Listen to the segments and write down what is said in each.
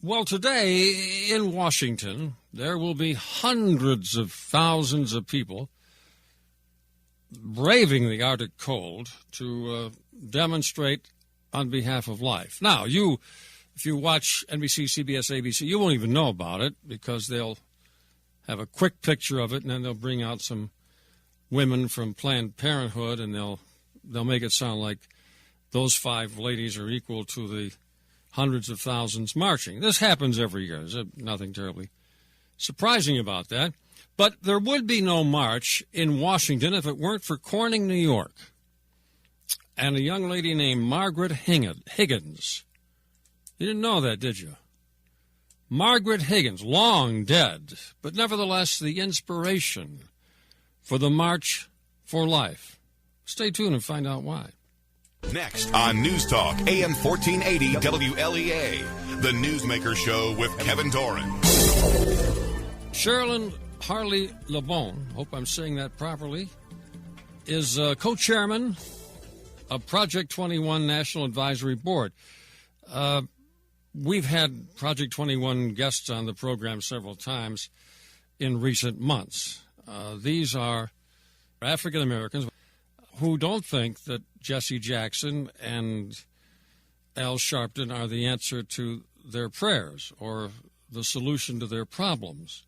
Well, today in Washington, there will be hundreds of thousands of people braving the Arctic cold to demonstrate on behalf of life. Now, if you watch NBC, CBS, ABC, you won't even know about it because they'll have a quick picture of it, and then they'll bring out some women from Planned Parenthood, and they'll make it sound like those 5 ladies are equal to the hundreds of thousands marching. This happens every year. There's nothing terribly surprising about that. But there would be no march in Washington if it weren't for Corning, New York, and a young lady named Margaret Higgins. You didn't know that, did you? Margaret Higgins, long dead, but nevertheless the inspiration for the March for Life. Stay tuned and find out why. Next on News Talk, AM 1480 WLEA, the Newsmaker Show with Kevin Doran. Cherylyn Harley Lebon, hope I'm saying that properly, is co-chairman of Project 21 National Advisory Board. We've had Project 21 guests on the program several times in recent months. These are African Americans who don't think that Jesse Jackson and Al Sharpton are the answer to their prayers or the solution to their problems.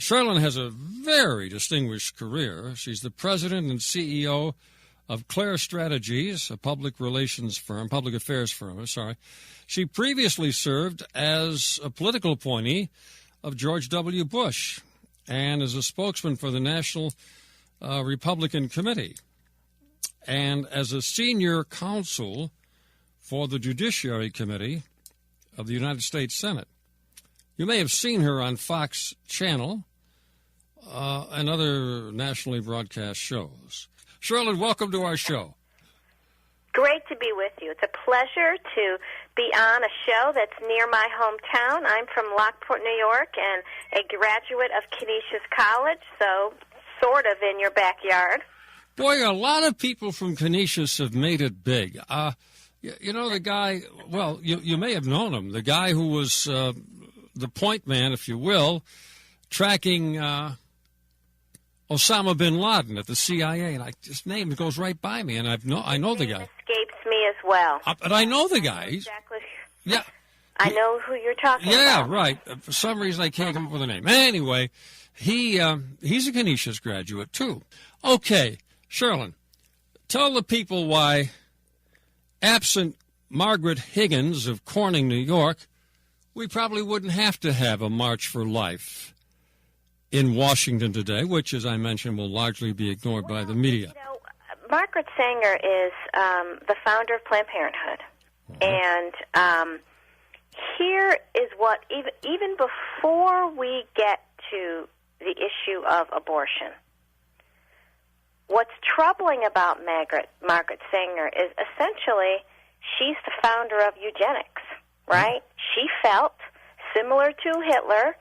Cherylyn has a very distinguished career. She's the president and CEO of Claire Strategies, a public affairs firm. She previously served as a political appointee of George W. Bush and as a spokesman for the National Republican Committee and as a senior counsel for the Judiciary Committee of the United States Senate. You may have seen her on Fox Channel and other nationally broadcast shows. Cherylyn, welcome to our show. Great to be with you. It's a pleasure to be on a show that's near my hometown. I'm from Lockport, New York, and a graduate of Canisius College, so sort of in your backyard. Boy, a lot of people from Canisius have made it big. You know the guy, well, you may have known him, the guy who was the point man, if you will, tracking Osama bin Laden at the CIA, and his name goes right by me, and I know the guy. Escapes me as well. But I know the guy. Exactly. Yeah. I know who you're talking about. Yeah, right. For some reason, I can't come up with a name. Anyway, he's a Canisius graduate, too. Okay, Cherylyn, tell the people why, absent Margaret Higgins of Corning, New York, we probably wouldn't have to have a March for Life in Washington today, which, as I mentioned, will largely be ignored by the media. You know, Margaret Sanger is the founder of Planned Parenthood. And here is what, even before we get to the issue of abortion, what's troubling about Margaret Sanger is essentially she's the founder of eugenics, right? She felt, similar to Hitler,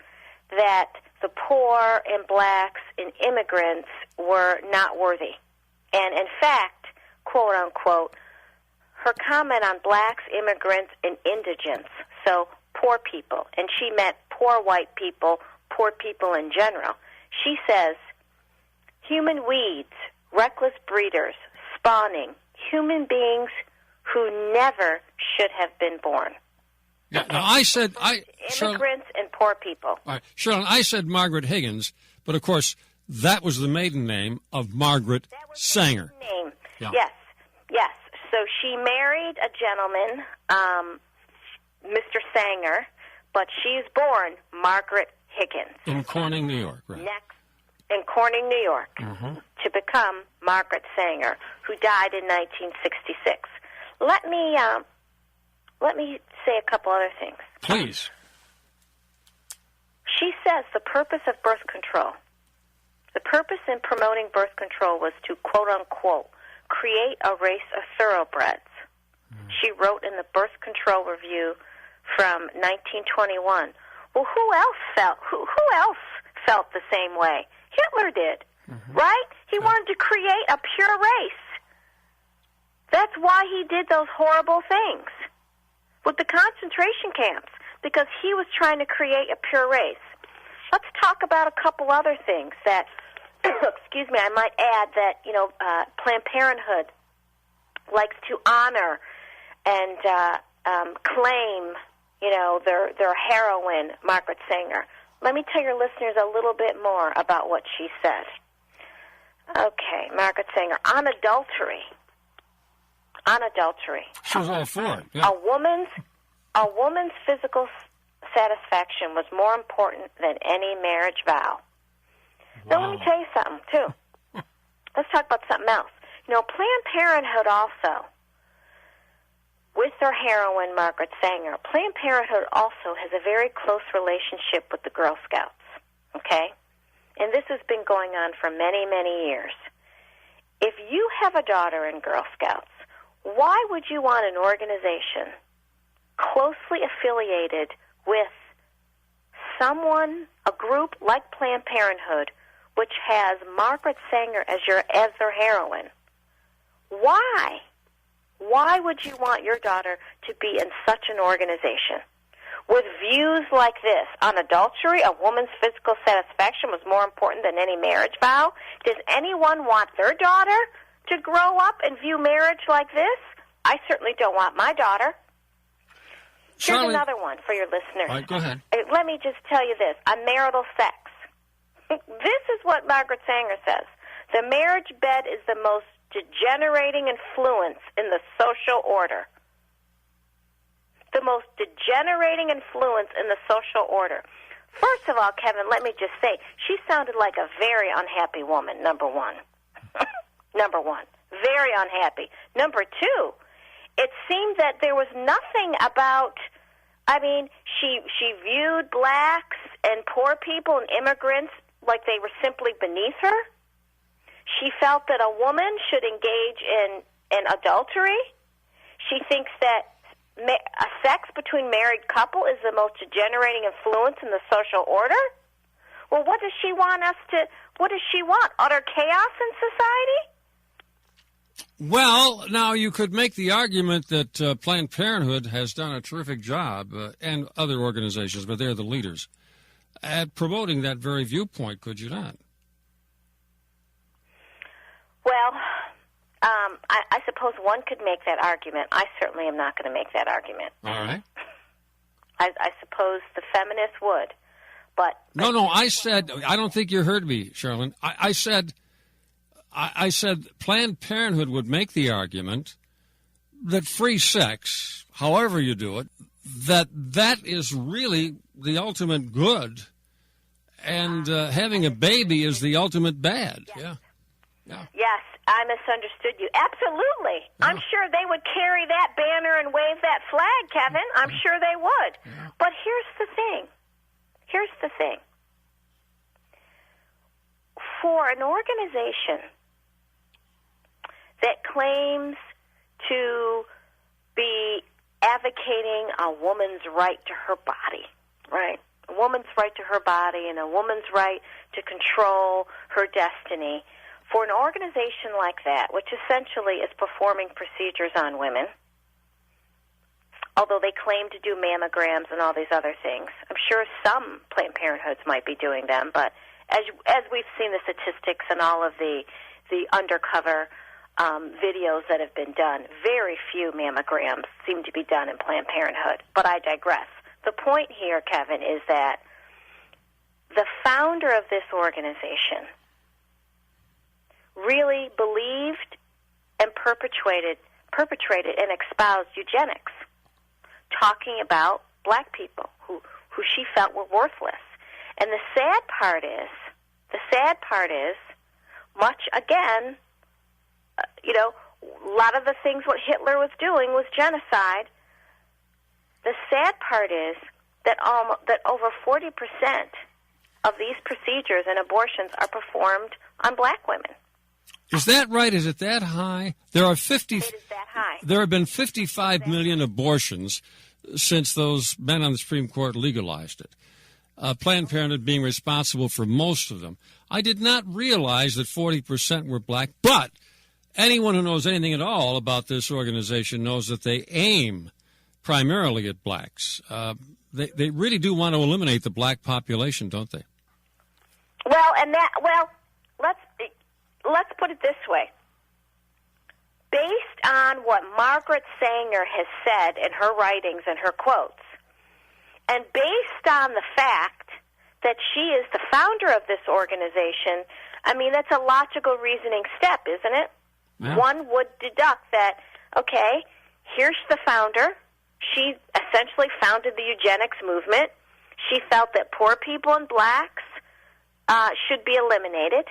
that the poor and blacks and immigrants were not worthy. And in fact, quote unquote, her comment on blacks, immigrants, and indigents, so poor people, and she meant poor white people, poor people in general. She says, human weeds, reckless breeders, spawning, human beings who never should have been born. Now, I said... immigrants and poor people. All right, Cherylyn, I said Margaret Higgins, but of course, that was the maiden name of Margaret Sanger. Name. Yeah. Yes. So she married a gentleman, Mr. Sanger, but she's born Margaret Higgins. In Corning, New York, right. Next, in Corning, New York, to become Margaret Sanger, who died in 1966. Let me say a couple other things. Please. She says the purpose of birth control, the purpose in promoting birth control was to, quote unquote, create a race of thoroughbreds. She wrote in the Birth Control Review from 1921. Well, who else felt the same way? Hitler did, right? He wanted to create a pure race. That's why he did those horrible things with the concentration camps. because he was trying to create a pure race. Let's talk about a couple other things that, excuse me, I might add that, Planned Parenthood likes to honor and claim, their heroine, Margaret Sanger. Let me tell your listeners a little bit more about what she said. Okay, Margaret Sanger, on adultery. She was all for it. Yeah. A woman's physical satisfaction was more important than any marriage vow. Wow. Now, let me tell you something, too. Let's talk about something else. Planned Parenthood also, with their heroine, Margaret Sanger, Planned Parenthood also has a very close relationship with the Girl Scouts, okay? And this has been going on for many, many years. If you have a daughter in Girl Scouts, why would you want an organization closely affiliated with a group like Planned Parenthood, which has Margaret Sanger as their heroine? Why? Why would you want your daughter to be in such an organization? With views like this, on adultery, a woman's physical satisfaction was more important than any marriage vow. Does anyone want their daughter to grow up and view marriage like this? I certainly don't want my daughter. Charlie, here's another one for your listeners. All right, go ahead. Let me just tell you this, on marital sex. This is what Margaret Sanger says. The marriage bed is the most degenerating influence in the social order. The most degenerating influence in the social order. First of all, Kevin, let me just say, she sounded like a very unhappy woman, number one. Number one. Very unhappy. Number two, it seemed that there was nothing about, she viewed blacks and poor people and immigrants like they were simply beneath her. She felt that a woman should engage in adultery. She thinks that a sex between married couple is the most degenerating influence in the social order. Well, what does she want? Utter chaos in society? Well, now you could make the argument that Planned Parenthood has done a terrific job, and other organizations, but they're the leaders, at promoting that very viewpoint, could you not? Well, I suppose one could make that argument. I certainly am not going to make that argument. All right. I suppose the feminists would, but... No, I don't think you heard me, Cherylyn. I said Planned Parenthood would make the argument that free sex, however you do it, that is really the ultimate good, and having a baby is the ultimate bad. Yes. Yeah. Yes, I misunderstood you. Absolutely. Yeah. I'm sure they would carry that banner and wave that flag, Kevin. I'm sure they would. Yeah. But here's the thing. For an organization that claims to be advocating a woman's right to her body, right? A woman's right to her body and a woman's right to control her destiny. For an organization like that, which essentially is performing procedures on women, although they claim to do mammograms and all these other things, I'm sure some Planned Parenthoods might be doing them, but as we've seen the statistics and all of the undercover videos that have been done, very few mammograms seem to be done in Planned Parenthood. But I digress. The point here, Kevin, is that the founder of this organization really believed and perpetrated and espoused eugenics, talking about black people who she felt were worthless. And the sad part is, much again, a lot of the things what Hitler was doing was genocide. The sad part is that over 40% of these procedures and abortions are performed on black women. Is that right? Is it that high? It is that high. There have been 55 million abortions since those men on the Supreme Court legalized it. Planned Parenthood being responsible for most of them. I did not realize that 40% were black, but anyone who knows anything at all about this organization knows that they aim primarily at blacks. they really do want to eliminate the black population, don't they? Well, let's put it this way. Based on what Margaret Sanger has said in her writings and her quotes, and based on the fact that she is the founder of this organization, I mean, that's a logical reasoning step, isn't it? Yeah. One would deduct that, okay, here's the founder. She essentially founded the eugenics movement. She felt that poor people and blacks should be eliminated.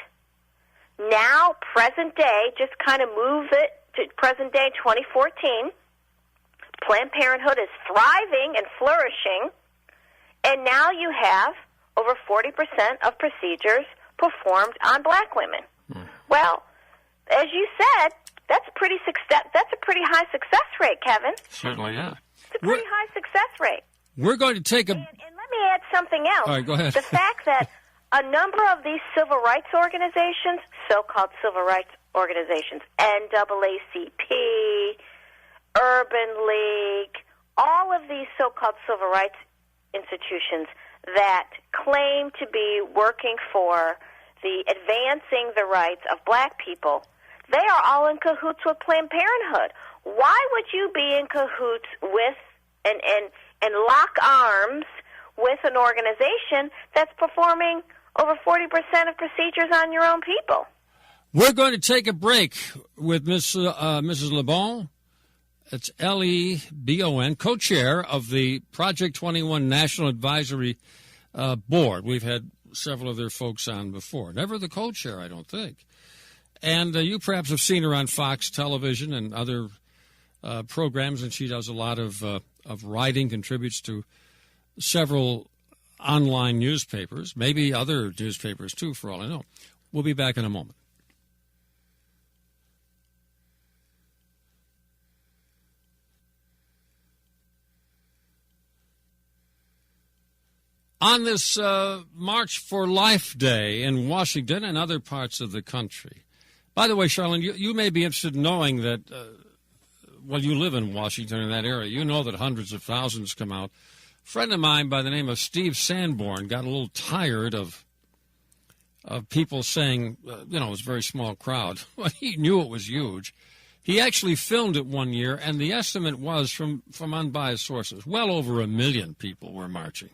Now, present day, just kind of move it to present day 2014. Planned Parenthood is thriving and flourishing, and now you have over 40% of procedures performed on black women. Well, as you said, that's a pretty high success rate, Kevin. Certainly, yeah. It's a pretty high success rate. We're going to take a... And let me add something else. All right, go ahead. The fact that a number of these civil rights organizations, so-called civil rights organizations, NAACP, Urban League, all of these so-called civil rights institutions that claim to be working for the advancing the rights of black people, they are all in cahoots with Planned Parenthood. Why would you be in cahoots with and lock arms with an organization that's performing over 40% of procedures on your own people? We're going to take a break with Mrs. Lebon. It's Lebon, co-chair of the Project 21 National Advisory Board. We've had several of their folks on before. Never the co-chair, I don't think. And you perhaps have seen her on Fox Television and other programs, and she does a lot of writing, contributes to several online newspapers, maybe other newspapers too, for all I know. We'll be back in a moment. On this March for Life Day in Washington and other parts of the country. By the way, Charlene, you may be interested in knowing that, you live in Washington, in that area. You know that hundreds of thousands come out. A friend of mine by the name of Steve Sanborn got a little tired of people saying, it was a very small crowd. Well, he knew it was huge. He actually filmed it one year, and the estimate was, from unbiased sources, well over 1 million people were marching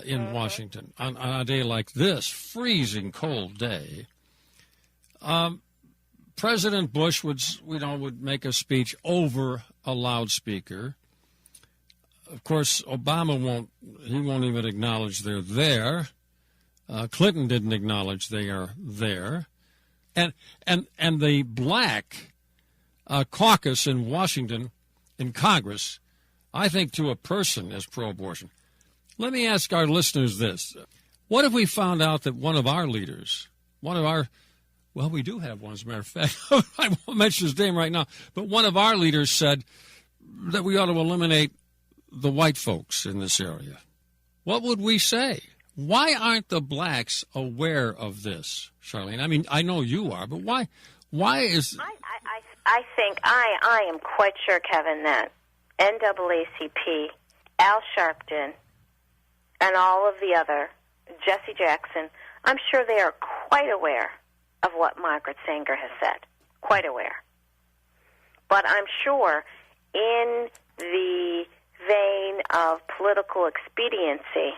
in Washington on a day like this, freezing cold day. President Bush would make a speech over a loudspeaker. Of course, Obama won't even acknowledge they're there. Clinton didn't acknowledge they are there. And the black caucus in Washington, in Congress, I think to a person is pro-abortion. Let me ask our listeners this. What if we found out that one of our leaders, we do have one, as a matter of fact. I won't mention his name right now, but one of our leaders said that we ought to eliminate the white folks in this area. What would we say? Why aren't the blacks aware of this, Charlene? I mean, I know you are, but why is... I think, I am quite sure, Kevin, that NAACP, Al Sharpton, and all of the other, Jesse Jackson, I'm sure they are quite aware of what Margaret Sanger has said. Quite aware. But I'm sure in the vein of political expediency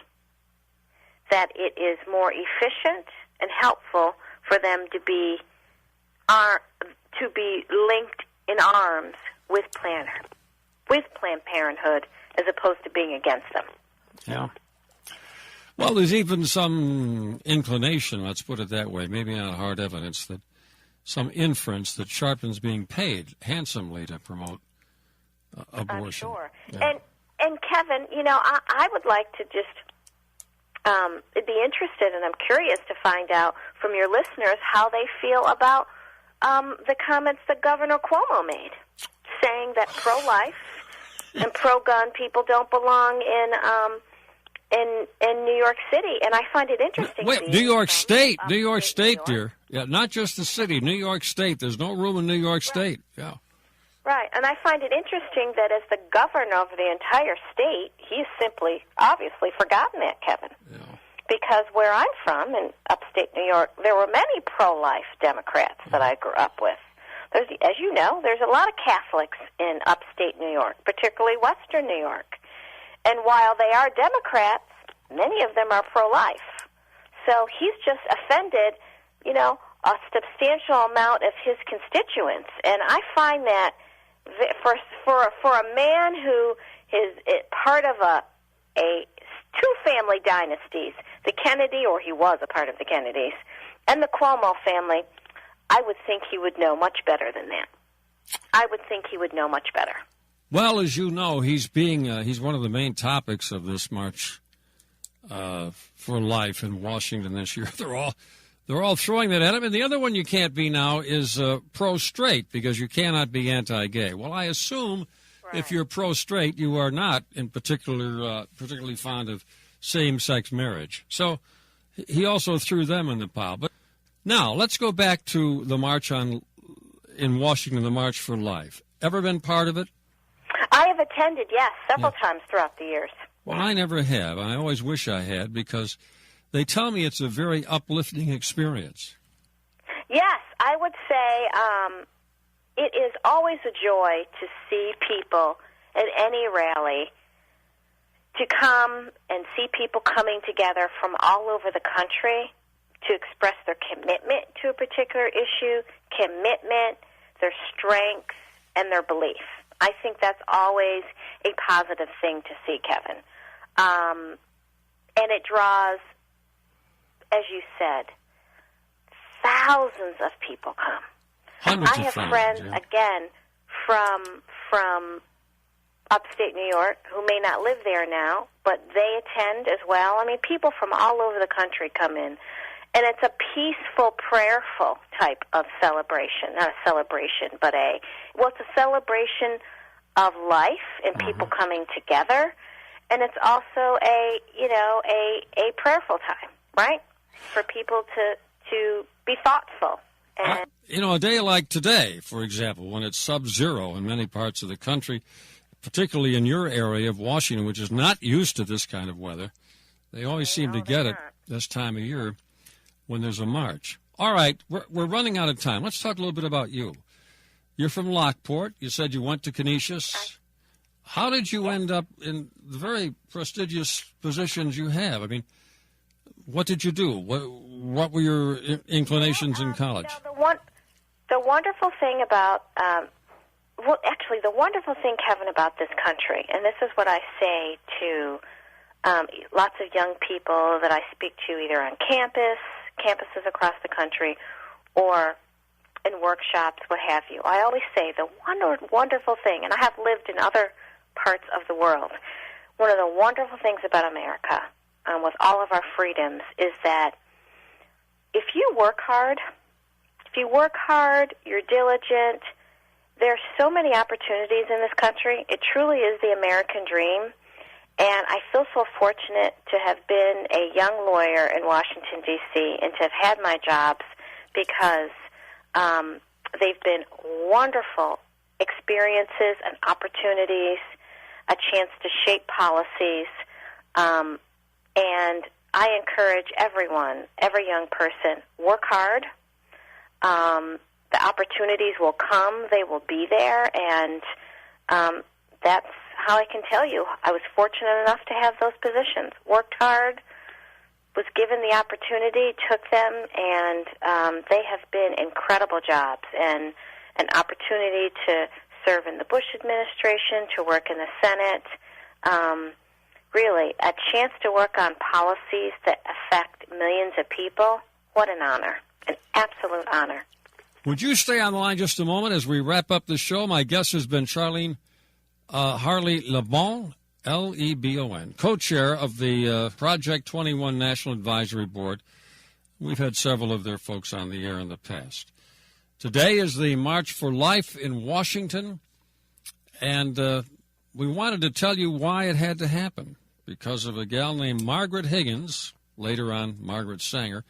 that it is more efficient and helpful for them to be linked in arms with Planned Parenthood as opposed to being against them. Yeah. Well, there's even some inclination, let's put it that way, maybe not hard evidence, that some inference that Sharpton's being paid handsomely to promote abortion. I'm sure. Yeah. And Kevin, I would like to just be interested, and I'm curious to find out from your listeners how they feel about the comments that Governor Cuomo made, saying that pro-life and pro-gun people don't belong in New York City, and I find it interesting. Wait, New York State, dear. Yeah, not just the city, New York State. There's no room in New York State. Yeah. Right, and I find it interesting that as the governor of the entire state, he's simply, obviously, forgotten that, Kevin. Yeah. Because where I'm from, in upstate New York, there were many pro-life Democrats that I grew up with. As you know, there's a lot of Catholics in upstate New York, particularly western New York. And while they are Democrats, many of them are pro-life. So he's just offended, a substantial amount of his constituents. And I find that for a man who is part of two family dynasties, the Kennedy, or he was a part of the Kennedys, and the Cuomo family, I would think he would know much better than that. I would think he would know much better. Well, as you know, he's one of the main topics of this March for Life in Washington this year. They're all throwing that at him. And the other one you can't be now is pro-straight, because you cannot be anti-gay. Well, I assume if you're pro-straight, you are not in particularly fond of same-sex marriage. So he also threw them in the pile. But now let's go back to the march in Washington, the March for Life. Ever been part of it? I have attended, yes, several times throughout the years. Well, I never have. I always wish I had, because they tell me it's a very uplifting experience. Yes, I would say it is always a joy to see people at any rally, to come and see people coming together from all over the country to express their commitment to a particular issue, their strength, and their belief. I think that's always a positive thing to see, Kevin. And it draws, as you said, thousands of people come. Hundreds I have of friends, yeah. again, from upstate New York who may not live there now, but they attend as well. I mean, people from all over the country come in. And it's a peaceful, prayerful type of celebration. Not a celebration, but it's a celebration of life and people coming together. And it's also a prayerful time, right? For people to be thoughtful. And a day like today, for example, when it's sub-zero in many parts of the country, particularly in your area of Washington, which is not used to this kind of weather, they always seem to get it this time of year when there's a march. All right, we're running out of time. Let's talk a little bit about you. You're from Lockport. You said you went to Canisius. How did you end up in the very prestigious positions you have? I mean, what did you do? What were your inclinations in college? The wonderful thing about, the wonderful thing, Kevin, about this country, and this is what I say to lots of young people that I speak to either on campuses across the country, or in workshops, what have you. I always say the wonderful thing, and I have lived in other parts of the world, one of the wonderful things about America, with all of our freedoms, is that if you work hard, you're diligent, there are so many opportunities in this country. It truly is the American dream. And I feel so fortunate to have been a young lawyer in Washington, D.C., and to have had my jobs, because they've been wonderful experiences and opportunities, a chance to shape policies. And I encourage everyone, every young person, work hard. The opportunities will come. They will be there. And that's how I can tell you I was fortunate enough to have those positions. Worked hard, was given the opportunity, took them, and they have been incredible jobs. And an opportunity to serve in the Bush administration, to work in the Senate, really a chance to work on policies that affect millions of people. What an honor, an absolute honor. Would you stay on the line just a moment as we wrap up the show? My guest has been Cherylyn Harley Lebon, Lebon, co-chair of the Project 21 National Advisory Board. We've had several of their folks on the air in the past. Today is the March for Life in Washington, and we wanted to tell you why it had to happen, because of a gal named Margaret Higgins, later on Margaret Sanger.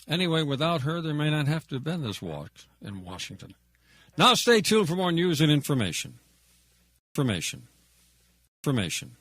Anyway, without her, there may not have to have been this walk in Washington. Now stay tuned for more news and information. Information.